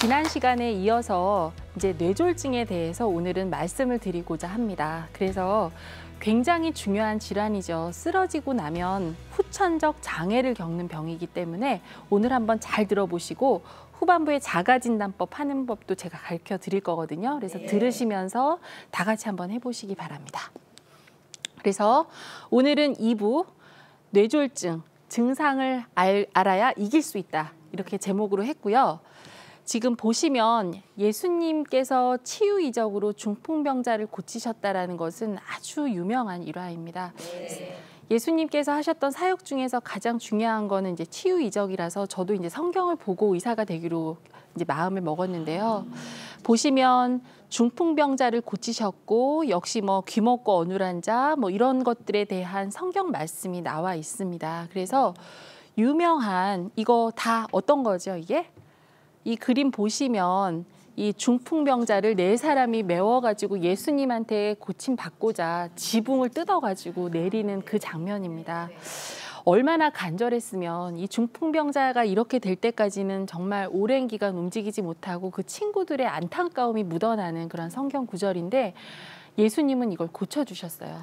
지난 시간에 이어서 이제 뇌졸중에 대해서 오늘은 말씀을 드리고자 합니다. 그래서 굉장히 중요한 질환이죠. 쓰러지고 나면 후천적 장애를 겪는 병이기 때문에 오늘 한번 잘 들어보시고 후반부에 자가진단법 하는 법도 제가 가르쳐 드릴 거거든요. 그래서 들으시면서 다 같이 한번 해보시기 바랍니다. 그래서 오늘은 2부 뇌졸중 증상을 알아야 이길 수 있다. 이렇게 제목으로 했고요. 지금 보시면 예수님께서 치유 이적으로 중풍병자를 고치셨다라는 것은 아주 유명한 일화입니다. 예수님께서 하셨던 사역 중에서 가장 중요한 거는 이제 치유 이적이라서 저도 이제 성경을 보고 의사가 되기로 이제 마음을 먹었는데요. 보시면 중풍병자를 고치셨고 역시 뭐 귀먹고 어눌한 자 뭐 이런 것들에 대한 성경 말씀이 나와 있습니다. 그래서 유명한 이거 다 어떤 거죠, 이게? 이 그림 보시면 이 중풍병자를 4사람이 메워가지고 예수님한테 고침받고자 지붕을 뜯어가지고 내리는 그 장면입니다. 얼마나 간절했으면 이 중풍병자가 이렇게 될 때까지는 정말 오랜 기간 움직이지 못하고 그 친구들의 안타까움이 묻어나는 그런 성경 구절인데 예수님은 이걸 고쳐주셨어요.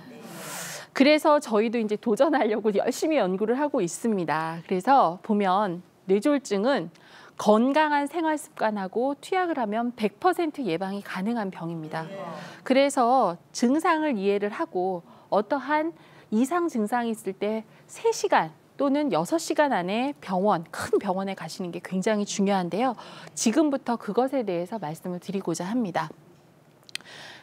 그래서 저희도 이제 도전하려고 열심히 연구를 하고 있습니다. 그래서 보면 뇌졸중은 건강한 생활 습관하고 투약을 하면 100% 예방이 가능한 병입니다. 그래서 증상을 이해를 하고 어떠한 이상 증상이 있을 때 3시간 또는 6시간 안에 큰 병원에 가시는 게 굉장히 중요한데요. 지금부터 그것에 대해서 말씀을 드리고자 합니다.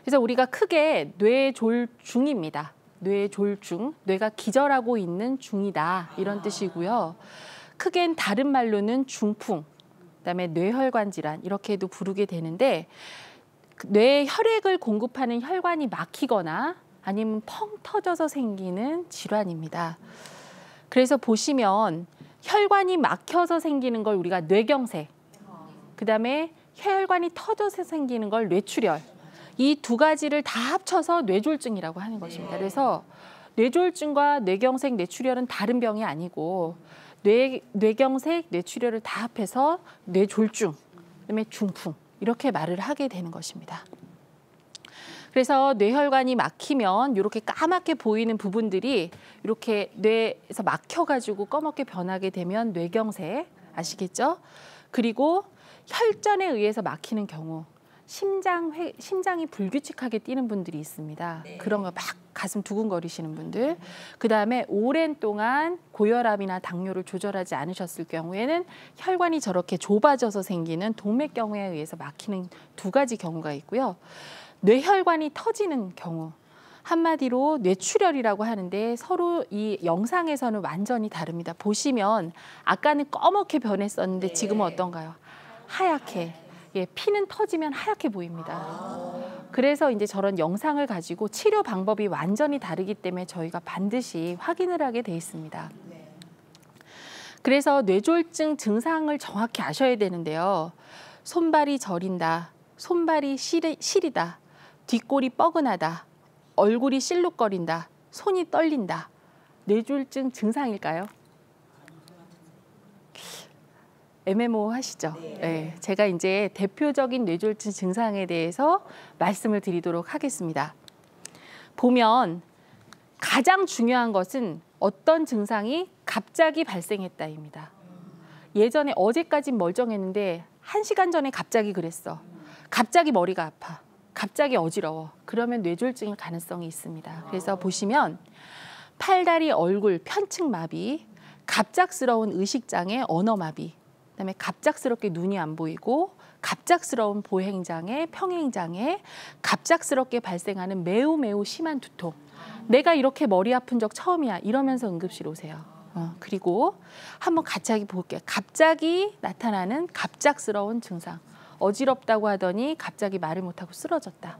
그래서 우리가 크게 뇌졸중입니다. 뇌졸중, 뇌가 기절하고 있는 중이다 이런 뜻이고요. 크게는 다른 말로는 중풍, 그다음에 뇌혈관 질환 이렇게도 부르게 되는데 뇌에 혈액을 공급하는 혈관이 막히거나 아니면 펑 터져서 생기는 질환입니다. 그래서 보시면 혈관이 막혀서 생기는 걸 우리가 뇌경색, 그다음에 혈관이 터져서 생기는 걸 뇌출혈, 이 2가지를 다 합쳐서 뇌졸중이라고 하는 것입니다. 그래서 뇌졸중과 뇌경색, 뇌출혈은 다른 병이 아니고 뇌경색, 뇌출혈을 다 합해서 뇌졸중, 그다음에 중풍 이렇게 말을 하게 되는 것입니다. 그래서 뇌혈관이 막히면 이렇게 까맣게 보이는 부분들이 이렇게 뇌에서 막혀가지고 검게 변하게 되면 뇌경색 아시겠죠? 그리고 혈전에 의해서 막히는 경우 심장이 불규칙하게 뛰는 분들이 있습니다. 그런 거 막 가슴 두근거리시는 분들. 그다음에 오랜 동안 고혈압이나 당뇨를 조절하지 않으셨을 경우에는 혈관이 저렇게 좁아져서 생기는 동맥경화에 의해서 막히는 2가지 경우가 있고요. 뇌혈관이 터지는 경우, 한마디로 뇌출혈이라고 하는데 서로 이 영상에서는 완전히 다릅니다. 보시면 아까는 검게 변했었는데 지금은 어떤가요? 하얗게. 피는 터지면 하얗게 보입니다. 그래서 이제 저런 영상을 가지고 치료 방법이 완전히 다르기 때문에 저희가 반드시 확인을 하게 돼 있습니다. 그래서 뇌졸중 증상을 정확히 아셔야 되는데요. 손발이 저린다, 손발이 시리다, 뒷골이 뻐근하다, 얼굴이 실룩거린다, 손이 떨린다. 뇌졸중 증상일까요? 애매모호하시죠? 네. 제가 이제 대표적인 뇌졸중 증상에 대해서 말씀을 드리도록 하겠습니다. 보면 가장 중요한 것은 어떤 증상이 갑자기 발생했다입니다. 예전에 어제까지 멀쩡했는데 1시간 전에 갑자기 그랬어. 갑자기 머리가 아파. 갑자기 어지러워. 그러면 뇌졸중일 가능성이 있습니다. 그래서 보시면 팔다리, 얼굴, 편측 마비, 갑작스러운 의식장애, 언어마비, 그다음에 갑작스럽게 눈이 안 보이고 갑작스러운 보행장애, 평행장애, 갑작스럽게 발생하는 매우 심한 두통. 내가 이렇게 머리 아픈 적 처음이야 이러면서 응급실 오세요. 그리고 한번 갑자기 볼게요. 갑자기 나타나는 갑작스러운 증상. 어지럽다고 하더니 갑자기 말을 못하고 쓰러졌다.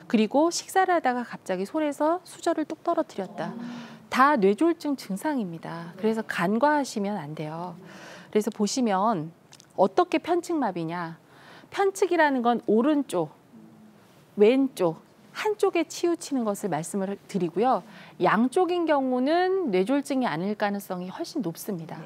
그리고 식사를 하다가 갑자기 손에서 수저를 뚝 떨어뜨렸다. 다 뇌졸중 증상입니다. 그래서 간과하시면 안 돼요. 그래서 보시면 어떻게 편측마비냐. 편측이라는 건 오른쪽, 왼쪽, 한쪽에 치우치는 것을 말씀을 드리고요. 양쪽인 경우는 뇌졸중이 아닐 가능성이 훨씬 높습니다.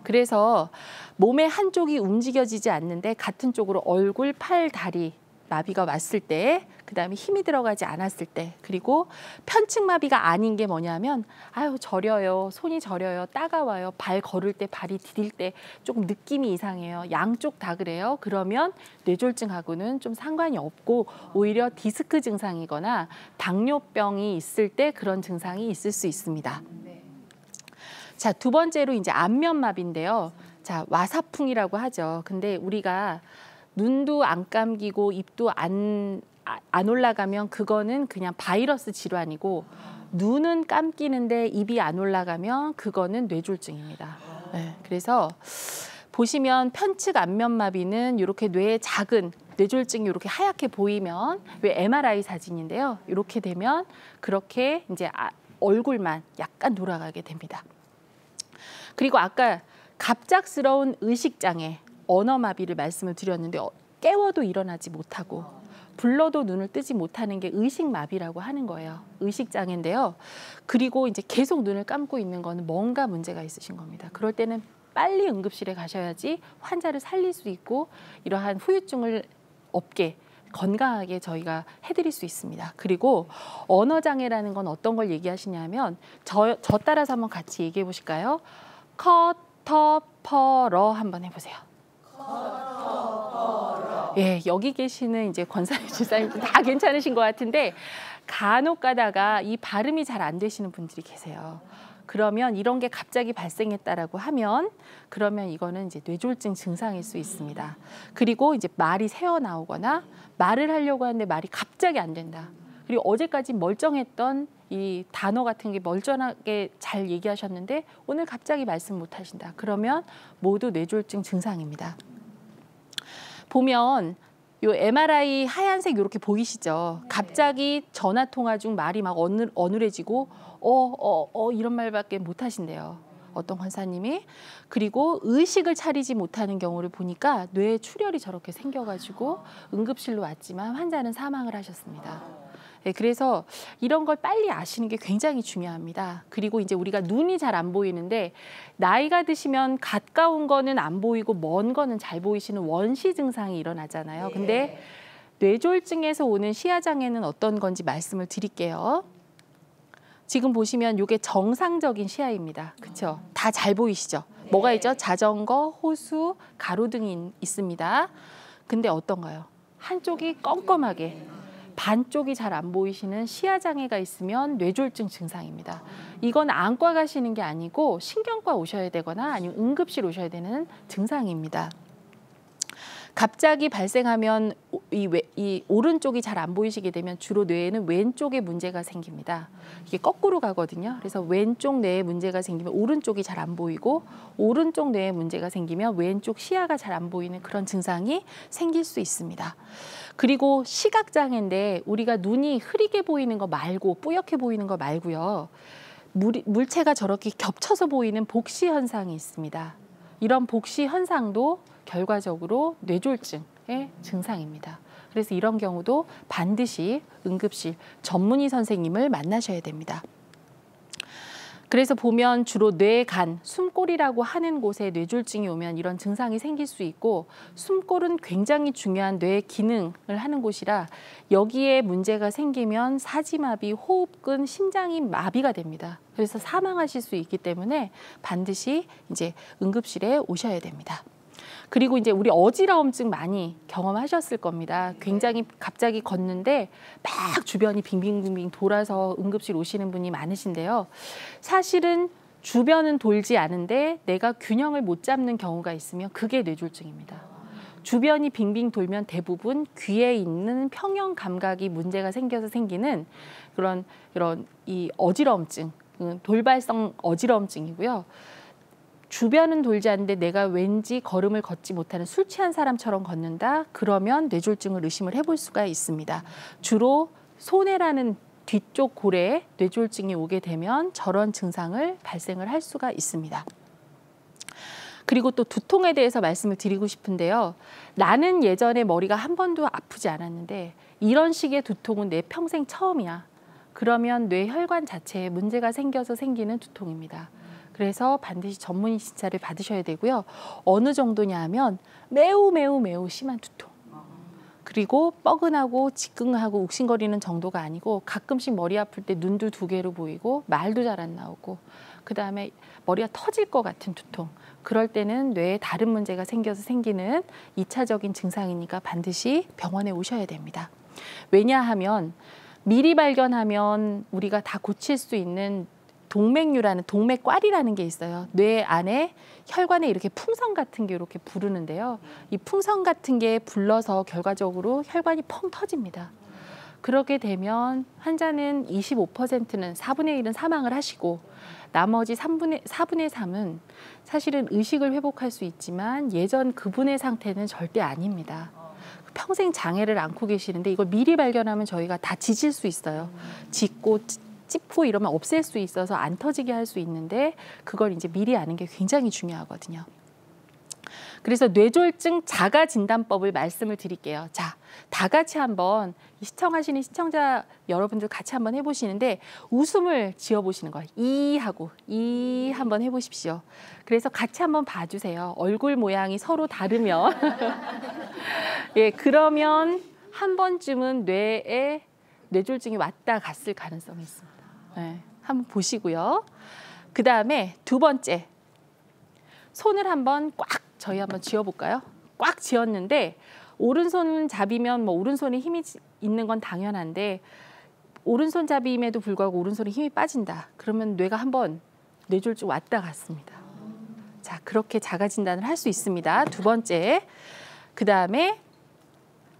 그래서 몸의 한쪽이 움직여지지 않는데 같은 쪽으로 얼굴, 팔, 다리 마비가 왔을 때, 그다음에 힘이 들어가지 않았을 때, 그리고 편측마비가 아닌 게 뭐냐면 아유 저려요, 손이 저려요, 따가워요, 발 걸을 때, 발이 디딜 때 조금 느낌이 이상해요. 양쪽 다 그래요. 그러면 뇌졸중하고는 좀 상관이 없고 오히려 디스크 증상이거나 당뇨병이 있을 때 그런 증상이 있을 수 있습니다. 자, 두 번째로 이제 안면마비인데요. 자, 와사풍이라고 하죠. 근데 우리가 눈도 안 감기고 입도 안 올라가면 그거는 그냥 바이러스 질환이고, 눈은 감기는데 입이 안 올라가면 그거는 뇌졸중입니다. 네, 그래서 보시면 편측 안면마비는 이렇게 뇌에 작은 뇌졸중이 이렇게 하얗게 보이면, 왜 MRI 사진인데요. 이렇게 되면 그렇게 이제 얼굴만 약간 돌아가게 됩니다. 그리고 아까 갑작스러운 의식장애, 언어마비를 말씀을 드렸는데 깨워도 일어나지 못하고 불러도 눈을 뜨지 못하는 게 의식마비라고 하는 거예요. 의식장애인데요. 그리고 이제 계속 눈을 감고 있는 거는 뭔가 문제가 있으신 겁니다. 그럴 때는 빨리 응급실에 가셔야지 환자를 살릴 수 있고 이러한 후유증을 없게 건강하게 저희가 해드릴 수 있습니다. 그리고 언어장애라는 건 어떤 걸 얘기하시냐면 저 따라서 한번 같이 얘기해 보실까요? 커터퍼러 한번 해보세요. 예, 여기 계시는 이제 권사님 집사님 다 괜찮으신 것 같은데 간혹 가다가 이 발음이 잘 안 되시는 분들이 계세요. 그러면 이런 게 갑자기 발생했다라고 하면 그러면 이거는 이제 뇌졸중 증상일 수 있습니다. 그리고 이제 말이 새어 나오거나 말을 하려고 하는데 말이 갑자기 안 된다. 그리고 어제까지 멀쩡했던 이 단어 같은 게 멀쩡하게 잘 얘기하셨는데 오늘 갑자기 말씀 못 하신다. 그러면 모두 뇌졸중 증상입니다. 보면 요 MRI 하얀색 이렇게 보이시죠? 갑자기 전화 통화 중 말이 막 어눌해지고 이런 말밖에 못 하신대요. 어떤 권사님이. 그리고 의식을 차리지 못하는 경우를 보니까 뇌에 출혈이 저렇게 생겨가지고 응급실로 왔지만 환자는 사망을 하셨습니다. 네, 그래서 이런 걸 빨리 아시는 게 굉장히 중요합니다. 그리고 이제 우리가 눈이 잘 안 보이는데 나이가 드시면 가까운 거는 안 보이고 먼 거는 잘 보이시는 원시 증상이 일어나잖아요. 근데 뇌졸중에서 오는 시야장애는 어떤 건지 말씀을 드릴게요. 지금 보시면 이게 정상적인 시야입니다. 그렇죠? 다 잘 보이시죠? 뭐가 있죠? 자전거, 호수, 가로등이 있습니다. 근데 어떤가요? 한쪽이 껌껌하게 반쪽이 잘 안 보이시는 시야장애가 있으면 뇌졸중 증상입니다. 이건 안과 가시는 게 아니고 신경과 오셔야 되거나 아니면 응급실 오셔야 되는 증상입니다. 갑자기 발생하면 이 오른쪽이 잘 안 보이시게 되면 주로 뇌에는 왼쪽에 문제가 생깁니다. 이게 거꾸로 가거든요. 그래서 왼쪽 뇌에 문제가 생기면 오른쪽이 잘 안 보이고 오른쪽 뇌에 문제가 생기면 왼쪽 시야가 잘 안 보이는 그런 증상이 생길 수 있습니다. 그리고 시각장애인데 우리가 눈이 흐리게 보이는 거 말고 뿌옇게 보이는 거 말고요. 물체가 저렇게 겹쳐서 보이는 복시 현상이 있습니다. 이런 복시 현상도 결과적으로 뇌졸중의 증상입니다. 그래서 이런 경우도 반드시 응급실 전문의 선생님을 만나셔야 됩니다. 그래서 보면 주로 뇌, 간, 숨골이라고 하는 곳에 뇌졸중이 오면 이런 증상이 생길 수 있고 숨골은 굉장히 중요한 뇌 기능을 하는 곳이라 여기에 문제가 생기면 사지마비, 호흡근, 심장이 마비가 됩니다. 그래서 사망하실 수 있기 때문에 반드시 이제 응급실에 오셔야 됩니다. 그리고 이제 우리 어지러움증 많이 경험하셨을 겁니다. 굉장히 갑자기 걷는데 막 주변이 빙빙빙빙 돌아서 응급실 오시는 분이 많으신데요. 사실은 주변은 돌지 않은데 내가 균형을 못 잡는 경우가 있으면 그게 뇌졸중입니다. 주변이 빙빙 돌면 대부분 귀에 있는 평형 감각이 문제가 생겨서 생기는 그런 이 어지러움증, 돌발성 어지러움증이고요. 주변은 돌지 않는데 내가 왠지 걸음을 걷지 못하는 술 취한 사람처럼 걷는다? 그러면 뇌졸중을 의심을 해볼 수가 있습니다. 주로 손해라는 뒤쪽 골에 뇌졸중이 오게 되면 저런 증상을 발생을 할 수가 있습니다. 그리고 또 두통에 대해서 말씀을 드리고 싶은데요. 나는 예전에 머리가 한 번도 아프지 않았는데 이런 식의 두통은 내 평생 처음이야. 그러면 뇌 혈관 자체에 문제가 생겨서 생기는 두통입니다. 그래서 반드시 전문의 진찰을 받으셔야 되고요. 어느 정도냐 하면 매우 심한 두통. 그리고 뻐근하고 지끈하고 욱신거리는 정도가 아니고 가끔씩 머리 아플 때 눈도 두 개로 보이고 말도 잘 안 나오고 그다음에 머리가 터질 것 같은 두통. 그럴 때는 뇌에 다른 문제가 생겨서 생기는 2차적인 증상이니까 반드시 병원에 오셔야 됩니다. 왜냐하면 미리 발견하면 우리가 다 고칠 수 있는 동맥류라는 동맥quản이라는 게 있어요. 뇌 안에 혈관에 이렇게 풍선 같은 게 이렇게 부르는데요. 이 풍선 같은 게 불러서 결과적으로 혈관이 펑 터집니다. 그렇게 되면 환자는 25%는 4분의 1은 사망을 하시고 나머지 4분의 3은 사실은 의식을 회복할 수 있지만 예전 그분의 상태는 절대 아닙니다. 평생 장애를 안고 계시는데 이걸 미리 발견하면 저희가 다 지질 수 있어요. 짖고 찝고 이러면 없앨 수 있어서 안 터지게 할 수 있는데 그걸 이제 미리 아는 게 굉장히 중요하거든요. 그래서 뇌졸중 자가진단법을 말씀을 드릴게요. 자, 다 같이 한번 시청하시는 시청자 여러분들 같이 한번 해보시는데 웃음을 지어보시는 거예요. 이 하고 이 한번 해보십시오. 그래서 같이 한번 봐주세요. 얼굴 모양이 서로 다르면 예, 그러면 한 번쯤은 뇌에 뇌졸중이 왔다 갔을 가능성이 있습니다. 네, 한번 보시고요. 그 다음에 두 번째, 손을 한번 꽉 저희 한번 쥐어볼까요? 꽉 쥐었는데 오른손 잡이면 뭐 오른손에 힘이 있는 건 당연한데 오른손 잡임에도 불구하고 오른손에 힘이 빠진다. 그러면 뇌가 한번 뇌졸중 왔다 갔습니다. 자, 그렇게 자가 진단을 할 수 있습니다. 두 번째, 그 다음에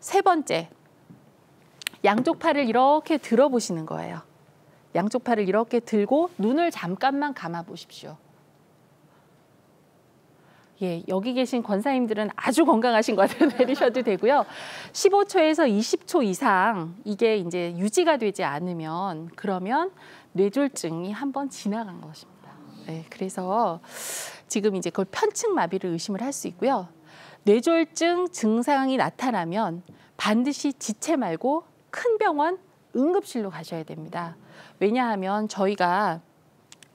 세 번째, 양쪽 팔을 이렇게 들어보시는 거예요. 양쪽 팔을 이렇게 들고 눈을 잠깐만 감아 보십시오. 예, 여기 계신 권사님들은 아주 건강하신 것 같아요. 내리셔도 되고요. 15초에서 20초 이상 이게 이제 유지가 되지 않으면 그러면 뇌졸중이 한번 지나간 것입니다. 네, 그래서 지금 이제 그걸 편측마비를 의심을 할 수 있고요. 뇌졸중 증상이 나타나면 반드시 지체 말고 큰 병원 응급실로 가셔야 됩니다. 왜냐하면 저희가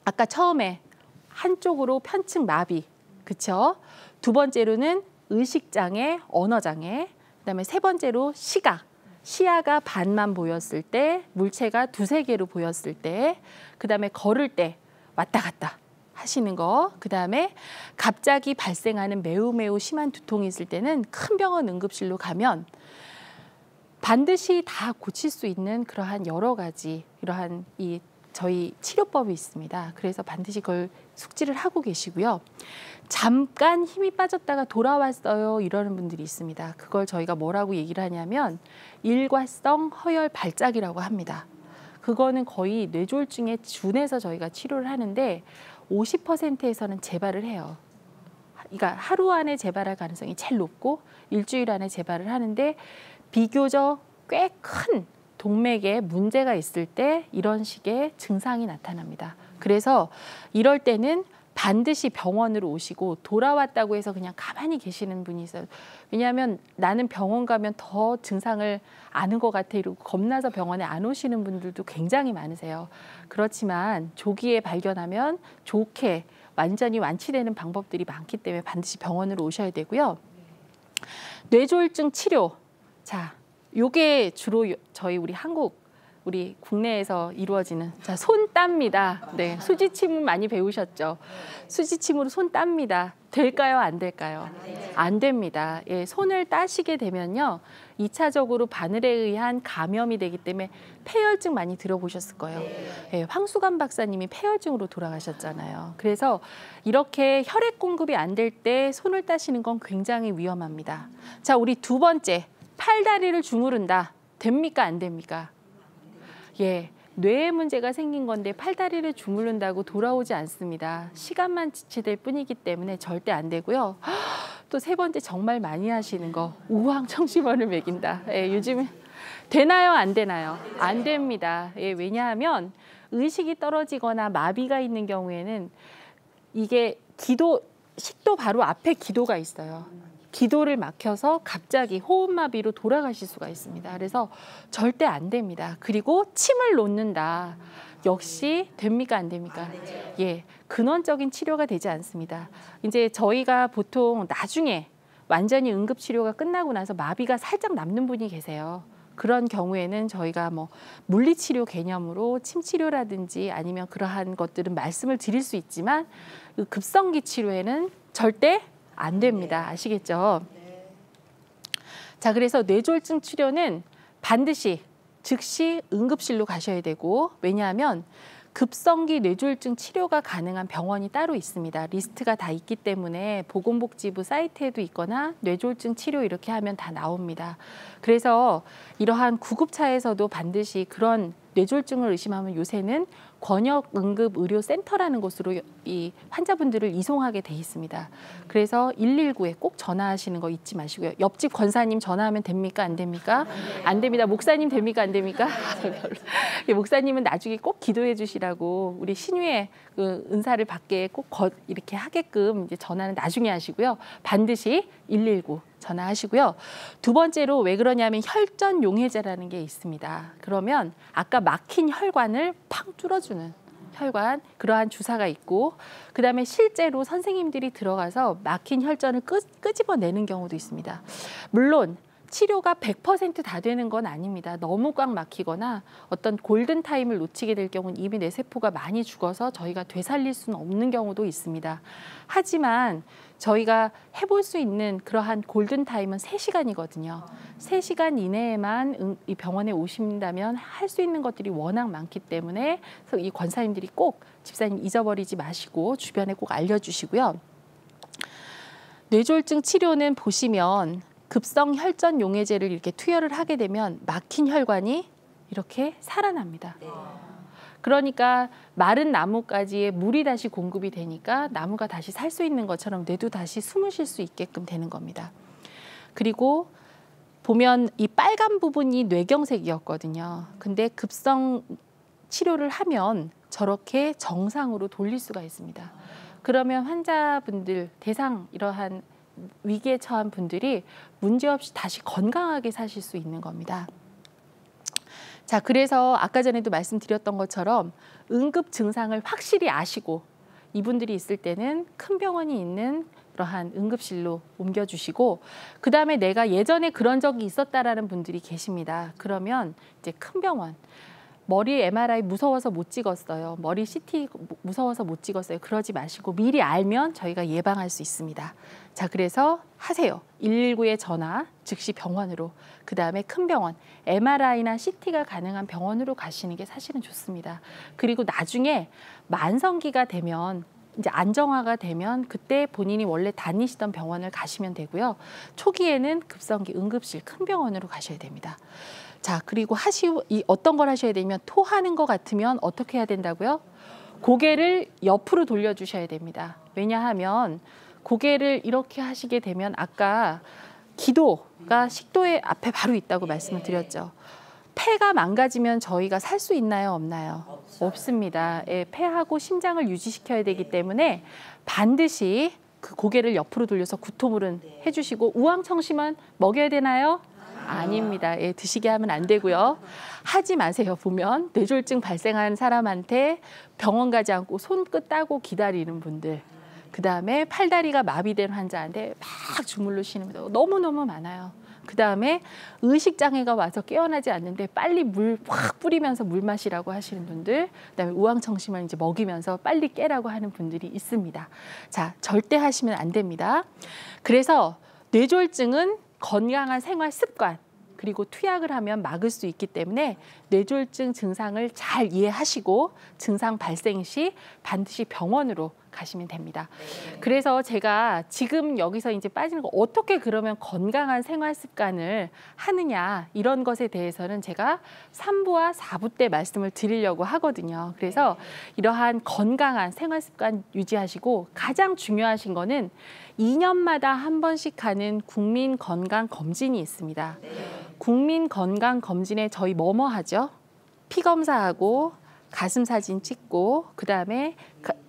아까 처음에 한쪽으로 편측마비, 그쵸? 두 번째로는 의식장애, 언어장애, 그다음에 세 번째로 시각, 시야가 반만 보였을 때, 물체가 두세 개로 보였을 때, 그다음에 걸을 때 왔다 갔다 하시는 거, 그다음에 갑자기 발생하는 매우 심한 두통이 있을 때는 큰 병원 응급실로 가면 반드시 다 고칠 수 있는 그러한 여러 가지 이러한 저희 치료법이 있습니다. 그래서 반드시 그걸 숙지를 하고 계시고요. 잠깐 힘이 빠졌다가 돌아왔어요 이러는 분들이 있습니다. 그걸 저희가 뭐라고 얘기를 하냐면 일과성 허혈 발작이라고 합니다. 그거는 거의 뇌졸중에 준해서 저희가 치료를 하는데 50%에서는 재발을 해요. 그러니까 하루 안에 재발할 가능성이 제일 높고 일주일 안에 재발을 하는데 비교적 꽤 큰 동맥에 문제가 있을 때 이런 식의 증상이 나타납니다. 그래서 이럴 때는 반드시 병원으로 오시고 돌아왔다고 해서 그냥 가만히 계시는 분이 있어요. 왜냐하면 나는 병원 가면 더 증상을 아는 것 같아 이러고 겁나서 병원에 안 오시는 분들도 굉장히 많으세요. 그렇지만 조기에 발견하면 좋게 완전히 완치되는 방법들이 많기 때문에 반드시 병원으로 오셔야 되고요. 뇌졸중 치료. 자, 요게 주로 저희 우리 국내에서 이루어지는 손 땁니다. 네, 수지침은 많이 배우셨죠? 수지침으로 손 땁니다. 될까요? 안 될까요? 안 됩니다. 예, 손을 따시게 되면요. 2차적으로 바늘에 의한 감염이 되기 때문에 폐혈증 많이 들어보셨을 거예요. 예, 황수관 박사님이 폐혈증으로 돌아가셨잖아요. 그래서 이렇게 혈액 공급이 안 될 때 손을 따시는 건 굉장히 위험합니다. 자, 우리 두 번째, 팔다리를 주무른다. 됩니까? 안 됩니까? 예, 뇌에 문제가 생긴 건데 팔다리를 주무른다고 돌아오지 않습니다. 시간만 지체될 뿐이기 때문에 절대 안 되고요. 또 세 번째 정말 많이 하시는 거, 우황청심원을 먹인다. 예, 요즘에 되나요? 안 되나요? 안 됩니다. 예, 왜냐하면 의식이 떨어지거나 마비가 있는 경우에는 이게 식도 바로 앞에 기도가 있어요. 기도를 막혀서 갑자기 호흡마비로 돌아가실 수가 있습니다. 그래서 절대 안 됩니다. 그리고 침을 놓는다. 역시 됩니까 안 됩니까? 예, 근원적인 치료가 되지 않습니다. 이제 저희가 보통 나중에 완전히 응급치료가 끝나고 나서 마비가 살짝 남는 분이 계세요. 그런 경우에는 저희가 뭐 물리치료 개념으로 침치료라든지 아니면 그러한 것들은 말씀을 드릴 수 있지만 급성기 치료에는 절대 안 됩니다. 아시겠죠? 자, 그래서 뇌졸중 치료는 반드시 즉시 응급실로 가셔야 되고, 왜냐하면 급성기 뇌졸중 치료가 가능한 병원이 따로 있습니다. 리스트가 다 있기 때문에 보건복지부 사이트에도 있거나 뇌졸중 치료 이렇게 하면 다 나옵니다. 그래서 이러한 구급차에서도 반드시 그런 뇌졸중을 의심하면 요새는 권역응급의료센터라는 곳으로 이 환자분들을 이송하게 돼 있습니다. 그래서 119에 꼭 전화하시는 거 잊지 마시고요. 옆집 권사님 전화하면 됩니까? 안 됩니까? 안 됩니다. 목사님 됩니까? 안 됩니까? 목사님은 나중에 꼭 기도해 주시라고 우리 신유의 그 은사를 받게 꼭 이렇게 하게끔 이제 전화는 나중에 하시고요. 반드시 119 전화하시고요. 두 번째로 왜 그러냐면 혈전 용해제라는 게 있습니다. 그러면 아까 막힌 혈관을 팡 뚫어주는 혈관, 그러한 주사가 있고, 그다음에 실제로 선생님들이 들어가서 막힌 혈전을 끄집어내는 경우도 있습니다. 물론 치료가 100% 다 되는 건 아닙니다. 너무 꽉 막히거나 어떤 골든타임을 놓치게 될 경우는 이미 뇌세포가 많이 죽어서 저희가 되살릴 수는 없는 경우도 있습니다. 하지만 저희가 해볼 수 있는 그러한 골든타임은 3시간이거든요. 3시간 이내에만 이 병원에 오신다면 할 수 있는 것들이 워낙 많기 때문에 이 권사님들이 꼭 집사님 잊어버리지 마시고 주변에 꼭 알려주시고요. 뇌졸중 치료는 보시면 급성 혈전 용해제를 이렇게 투여를 하게 되면 막힌 혈관이 이렇게 살아납니다. 그러니까 마른 나무가지에 물이 다시 공급이 되니까 나무가 다시 살 수 있는 것처럼 뇌도 다시 숨을 쉴 수 있게끔 되는 겁니다. 그리고 보면 이 빨간 부분이 뇌경색이었거든요. 근데 급성 치료를 하면 저렇게 정상으로 돌릴 수가 있습니다. 그러면 환자분들 대상 이러한 위기에 처한 분들이 문제없이 다시 건강하게 사실 수 있는 겁니다. 자, 그래서 아까 전에도 말씀드렸던 것처럼 응급 증상을 확실히 아시고 이분들이 있을 때는 큰 병원이 있는 그러한 응급실로 옮겨주시고, 그 다음에 내가 예전에 그런 적이 있었다라는 분들이 계십니다. 그러면 이제 큰 병원, 머리 MRI 무서워서 못 찍었어요. 머리 CT 무서워서 못 찍었어요. 그러지 마시고 미리 알면 저희가 예방할 수 있습니다. 자, 그래서 하세요. 119에 전화, 즉시 병원으로. 그 다음에 큰 병원, MRI나 CT가 가능한 병원으로 가시는 게 사실은 좋습니다. 그리고 나중에 만성기가 되면, 이제 안정화가 되면 그때 본인이 원래 다니시던 병원을 가시면 되고요. 초기에는 급성기 응급실 큰 병원으로 가셔야 됩니다. 자, 그리고 어떤 걸 하셔야 되냐면 토하는 것 같으면 어떻게 해야 된다고요? 고개를 옆으로 돌려주셔야 됩니다. 왜냐하면 고개를 이렇게 하시게 되면 아까 기도가 식도의 앞에 바로 있다고 말씀을 드렸죠. 폐가 망가지면 저희가 살 수 있나요? 없나요? 없습니다. 예, 폐하고 심장을 유지시켜야 되기 때문에 반드시 그 고개를 옆으로 돌려서 구토물은 해주시고, 우황청심은 먹여야 되나요? 아닙니다. 예, 드시게 하면 안 되고요. 하지 마세요. 보면 뇌졸중 발생한 사람한테 병원 가지 않고 손끝 따고 기다리는 분들, 그 다음에 팔다리가 마비된 환자한테 막 주물러 쉬는 분들 너무너무 많아요. 그 다음에 의식장애가 와서 깨어나지 않는데 빨리 물 확 뿌리면서 물 마시라고 하시는 분들, 그 다음에 우황청심을 이제 먹이면서 빨리 깨라고 하는 분들이 있습니다. 자, 절대 하시면 안 됩니다. 그래서 뇌졸중은 건강한 생활 습관, 그리고 투약을 하면 막을 수 있기 때문에 뇌졸중 증상을 잘 이해하시고 증상 발생 시 반드시 병원으로 가시면 됩니다. 그래서 제가 지금 여기서 이제 빠지는 거, 어떻게 그러면 건강한 생활 습관을 하느냐, 이런 것에 대해서는 제가 3부와 4부 때 말씀을 드리려고 하거든요. 그래서 이러한 건강한 생활 습관 유지하시고, 가장 중요하신 거는 2년마다 한 번씩 하는 국민 건강 검진이 있습니다. 국민 건강 검진에 저희 뭐뭐 하죠? 피 검사하고 가슴 사진 찍고, 그 다음에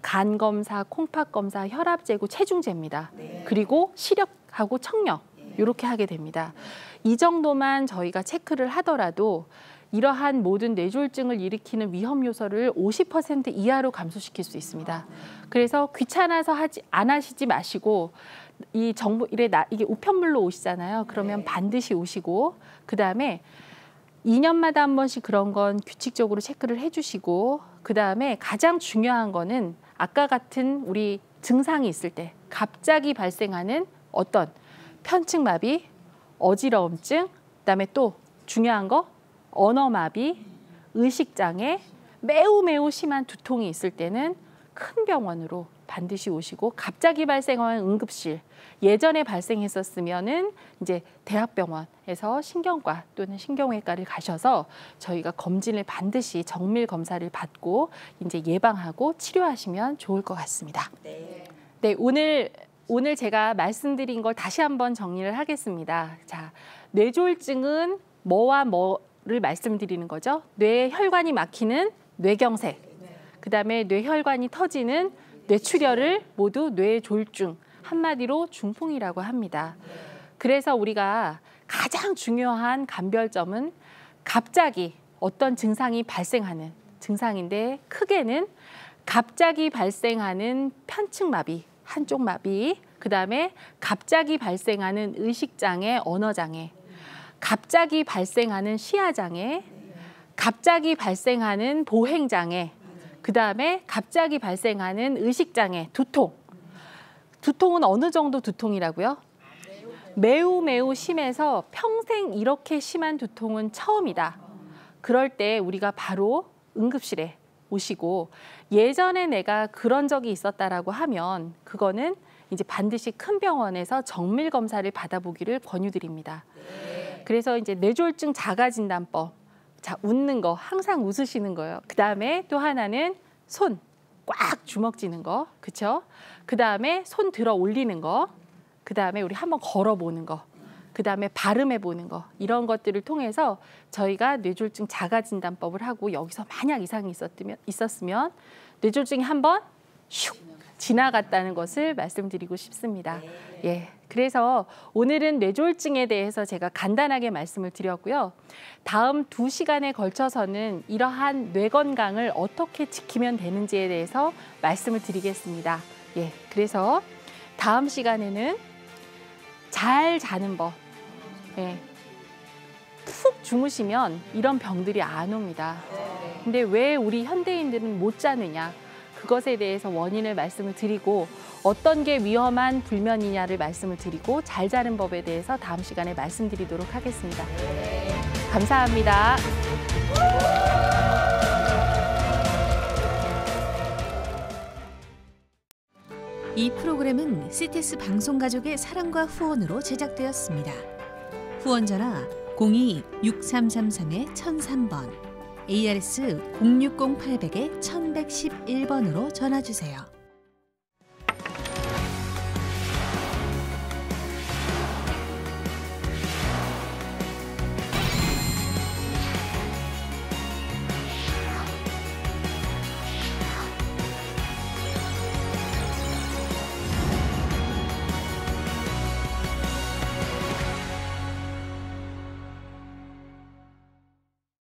간 검사, 콩팥 검사, 혈압 재고, 체중 재입니다. 그리고 시력하고 청력, 이렇게 하게 됩니다. 이 정도만 저희가 체크를 하더라도 이러한 모든 뇌졸중을 일으키는 위험 요소를 50% 이하로 감소시킬 수 있습니다. 그래서 귀찮아서 안 하시지 마시고 이 정보 이게 우편물로 오시잖아요. 그러면 반드시 오시고 그다음에 2년마다 한 번씩 그런 건 규칙적으로 체크를 해주시고 그다음에 가장 중요한 거는 아까 같은 우리 증상이 있을 때 갑자기 발생하는 어떤 편측마비, 어지러움증, 그다음에 또 중요한 거 언어마비, 의식장애, 매우 심한 두통이 있을 때는 큰 병원으로 반드시 오시고 갑자기 발생한 응급실, 예전에 발생했었으면은 이제 대학병원에서 신경과 또는 신경외과를 가셔서 저희가 검진을 반드시 정밀 검사를 받고 이제 예방하고 치료하시면 좋을 것 같습니다. 네, 오늘 제가 말씀드린 걸 다시 한번 정리를 하겠습니다. 자, 뇌졸중은 뭐와 뭐를 말씀드리는 거죠? 뇌 혈관이 막히는 뇌경색, 그다음에 뇌혈관이 터지는 뇌출혈을 모두 뇌졸중, 한마디로 중풍이라고 합니다. 그래서 우리가 가장 중요한 감별점은 갑자기 어떤 증상이 발생하는 증상인데 크게는 갑자기 발생하는 편측마비, 한쪽 마비, 그다음에 갑자기 발생하는 의식장애, 언어장애, 갑자기 발생하는 시야장애, 갑자기 발생하는 보행장애, 그다음에 갑자기 발생하는 의식장애, 두통. 두통은 어느 정도 두통이라고요? 매우 심해서 평생 이렇게 심한 두통은 처음이다. 그럴 때 우리가 바로 응급실에 오시고 예전에 내가 그런 적이 있었다라고 하면 그거는 이제 반드시 큰 병원에서 정밀 검사를 받아보기를 권유드립니다. 그래서 이제 뇌졸중 자가진단법, 자 웃는 거 항상 웃으시는 거예요. 그 다음에 또 하나는 손 꽉 주먹 쥐는 거, 그렇죠? 그 다음에 손 들어 올리는 거, 그 다음에 우리 한번 걸어보는 거, 그 다음에 발음해 보는 거 이런 것들을 통해서 저희가 뇌졸중 자가진단법을 하고 여기서 만약 이상이 있었으면 뇌졸중이 한번 슉 지나갔다는 것을 말씀드리고 싶습니다. 예, 그래서 오늘은 뇌졸중에 대해서 제가 간단하게 말씀을 드렸고요. 다음 2시간에 걸쳐서는 이러한 뇌 건강을 어떻게 지키면 되는지에 대해서 말씀을 드리겠습니다. 예, 그래서 다음 시간에는 잘 자는 법. 예, 푹 주무시면 이런 병들이 안 옵니다. 근데 왜 우리 현대인들은 못 자느냐? 그것에 대해서 원인을 말씀을 드리고 어떤 게 위험한 불면이냐를 말씀을 드리고 잘 자는 법에 대해서 다음 시간에 말씀드리도록 하겠습니다. 감사합니다. 이 프로그램은 CTS 방송가족의 사랑과 후원으로 제작되었습니다. 후원 전화 02-6333-1003번, ARS 060-800-1111번으로 전화 주세요.